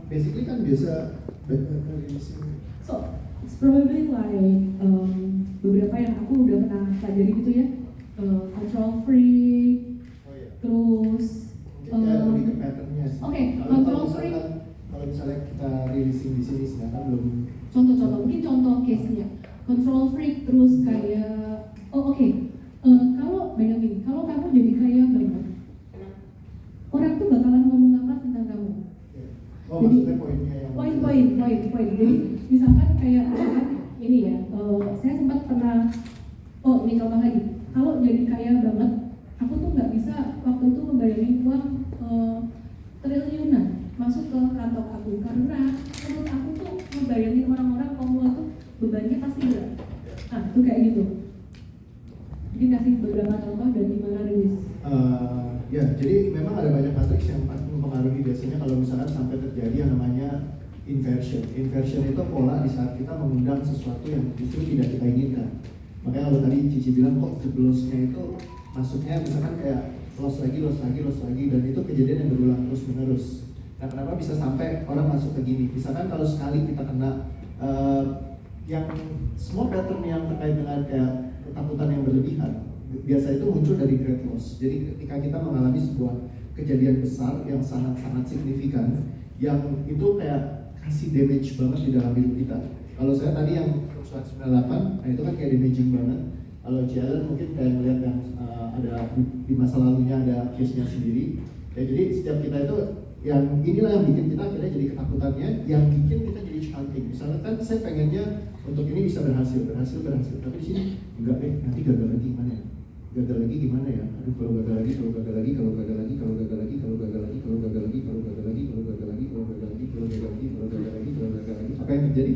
basically kan biasa releasing. So it's probably like beberapa yang aku udah pernah pelajari gitu ya, control freak, terus lebih ke patternnya sih. Oke, Kalau control freak. Kalau misalnya kita releasing di sini sedangkan belum. Contoh-contoh, mungkin contoh case-nya. Control freak terus kayak, kalau bayangin, kalau kamu jadi kaya banget, orang tuh bakalan ngomong apa tentang kamu? Oh, jadi, maksudnya poinnya yang poin. Jadi misalkan ini ya, saya sempat pernah, ini contoh lagi. Kalau jadi kaya banget, aku tuh nggak bisa waktu itu membayangin uang triliunan masuk ke kantong aku, karena menurut aku tuh membayangin orang-orang kamu tuh bebannya pasti berat. Nah, itu kayak gitu. Mungkin kasih beberapa contoh dan gimana rilis. Ya, jadi memang ada banyak matriks yang mempengaruhi biasanya kalau misalkan sampai terjadi yang namanya inversion. Inversion itu pola di saat kita mengundang sesuatu yang justru tidak kita inginkan. Makanya kalau tadi Cici bilang kok jeblosnya itu masuknya misalkan kayak loss lagi, dan itu kejadian yang berulang terus menerus. Nah, kenapa bisa sampai orang masuk ke gini? Misalkan kalau sekali kita kena yang semua pattern yang terkait dengan kayak ketakutan yang berlebihan, biasa itu muncul dari great loss. Jadi ketika kita mengalami sebuah kejadian besar yang sangat-sangat signifikan, yang itu kayak kasih damage banget di dalam hidup kita. Kalau saya tadi yang 98, nah itu kan kayak damaging banget. Kalau Jalen mungkin kayak melihat yang ada di masa lalunya ada case-nya sendiri. Ya, jadi setiap kita itu yang inilah yang bikin kita akhirnya jadi ketakutannya, yang bikin kita jadi cantik. Misalnya kan saya pengennya untuk ini bisa berhasil, tapi di sini enggak deh, nanti gagal lagi gimana ya? Gagal lagi gimana ya? Aduh, kalau gagal lagi. Apa yang terjadi?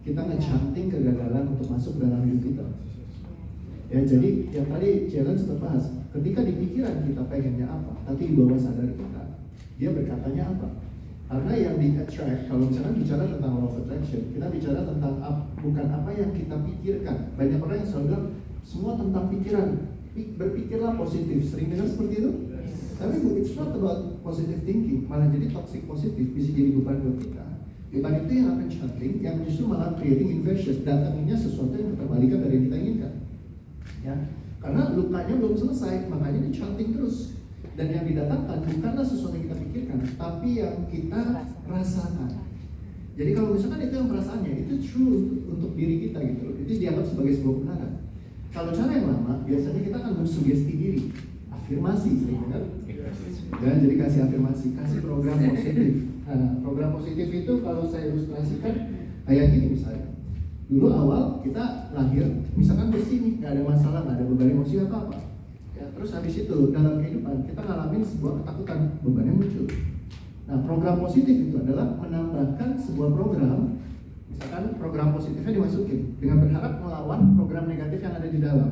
Kita nge-chanting kegagalan untuk masuk dalam hidup kita. Ya, jadi yang tadi Jalen sempat bahas, ketika di pikiran kita pengennya apa, tapi di bawah sadar kita, dia berkatanya apa? Karena yang di attract, kalau misalkan bicara tentang law of attraction, kita bicara tentang bukan apa yang kita pikirkan. Banyak orang yang selalu bilang, semua tentang pikiran, berpikirlah positif. Sering dengar seperti itu? Tapi it's not about positive thinking, malah jadi toxic positif, bisa jadi beban buat kita. Beban itu yang akan chanting, yang justru malah creating inversion, datangnya sesuatu yang keterbalikan dari yang kita inginkan. Ya, karena lukanya belum selesai, makanya chanting terus. Dan yang didatangkan bukanlah sesuatu yang kita pikirkan, tapi yang kita rasakan. Jadi kalau misalkan itu yang perasaannya, itu true untuk diri kita gitu loh. Itu dianggap sebagai sebuah kebenaran. Kalau cara yang lama, biasanya kita akan mensugesti diri, afirmasi, sering dengar. Dan jadi kasih afirmasi, kasih program positif. Nah, program positif itu kalau saya ilustrasikan kayak gini misalnya. Dulu awal kita lahir, misalkan bersih nih, nggak ada masalah, nggak ada beban emosi apa-apa. Ya, terus habis itu dalam kehidupan kita ngalamin sebuah ketakutan, beban yang muncul. Nah, program positif itu adalah menambahkan sebuah program, misalkan program positifnya dimasukin dengan berharap melawan program negatif yang ada di dalam.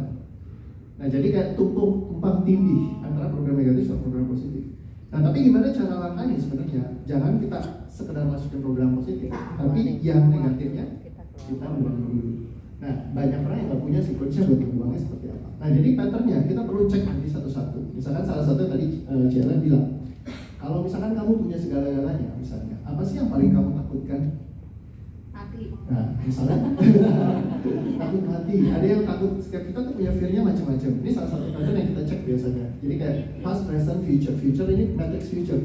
Nah, jadi kayak tumpang tindih antara program negatif dan program positif. Nah, tapi gimana cara langkahnya sebenarnya? Jangan kita sekedar masukin program positif, tapi yang negatifnya kita buang dulu. Nah, banyak orang yang nggak punya sequence buat membuangnya seperti apa. Nah, jadi patternnya kita perlu cek nanti satu-satu. Misalkan salah satu tadi Jalen bilang, kalau misalkan kamu punya segala-galanya, misalnya, apa sih yang paling kamu takutkan? Mati. Nah, misalnya takut mati. Ada yang takut, setiap kita tuh punya fear-nya macam-macam. Ini salah satu pattern yang kita cek biasanya. Jadi kayak past, present, future. Future ini matrix future.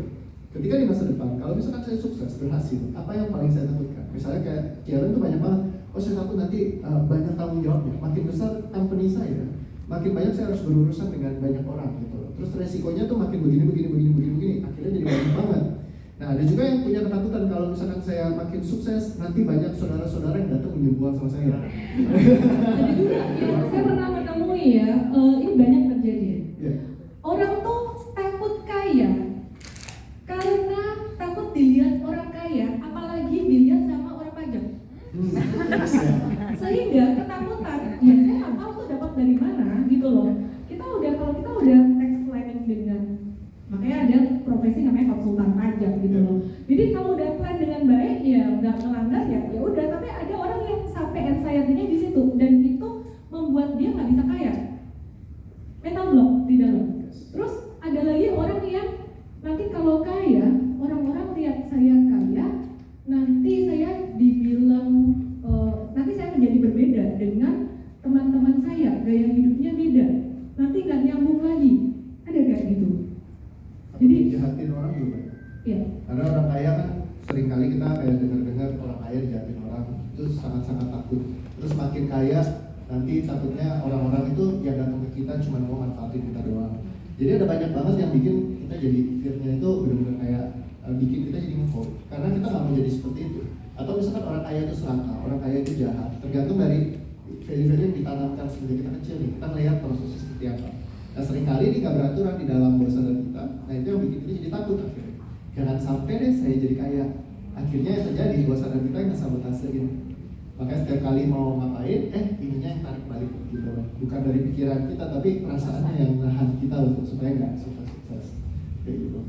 Ketika di masa depan, kalau misalkan saya sukses, berhasil, apa yang paling saya takutkan? Misalnya kayak Jalen tuh banyak banget. Oh, saya takut nanti banyak tanggung jawabnya. Makin besar company saya, makin banyak saya harus berurusan dengan banyak orang gitu loh. Terus resikonya tuh makin begini. Akhirnya jadi banyak banget. Nah, ada juga yang punya ketakutan kalau misalkan saya makin sukses, nanti banyak saudara-saudara yang datang menyumbang sama saya. Ada juga yang saya pernah menemui ya, ini banyak terjadi. Yeah. Orang tuh takut kaya karena takut dilihat orang kaya, apalagi dilihat sama orang pajak. Sehingga ketakutan, ya saya nggak tahu tuh dapat dari mana gitu loh. Kalau kita udah tax planning dengan, makanya ada profesi namanya konsultan pajak gitu loh. Jadi kalau udah plan dengan baik ya nggak melanggar ya udah. Tapi ada orang yang sampai anxiety-nya di situ dan itu membuat dia nggak bisa kaya. Mental block di dalam. Terus ada lagi orang yang nanti kalau kaya, orang-orang lihat saya kaya, Karena orang kaya kan sering kali kita kayak dengar-dengar orang kaya dijahatin orang, itu sangat-sangat takut. Terus makin kaya, nanti takutnya orang-orang itu yang datang ke kita cuma mau manfaatin kita doang. Jadi ada banyak banget yang bikin kita jadi fear-nya itu benar-benar kayak bikin kita jadi ngevote. Karena kita nggak mau jadi seperti itu. Atau misalkan orang kaya itu serakah, orang kaya itu jahat. Tergantung dari value-value yang ditanamkan sejak kita kecil nih. Kita melihat prosesnya seperti apa. Nah seringkali ini nggak beraturan di dalam bawah sadar kita. Nah itu yang bikin kita jadi takut akhirnya. Jangan sampai deh saya jadi kaya. Akhirnya yang terjadi bawah sadar kita yang ngesabotasein. Makanya setiap kali mau ngapain, ininya yang tarik balik gitu loh. Bukan dari pikiran kita, tapi perasaannya yang nahan kita untuk supaya nggak sukses kayak gitu.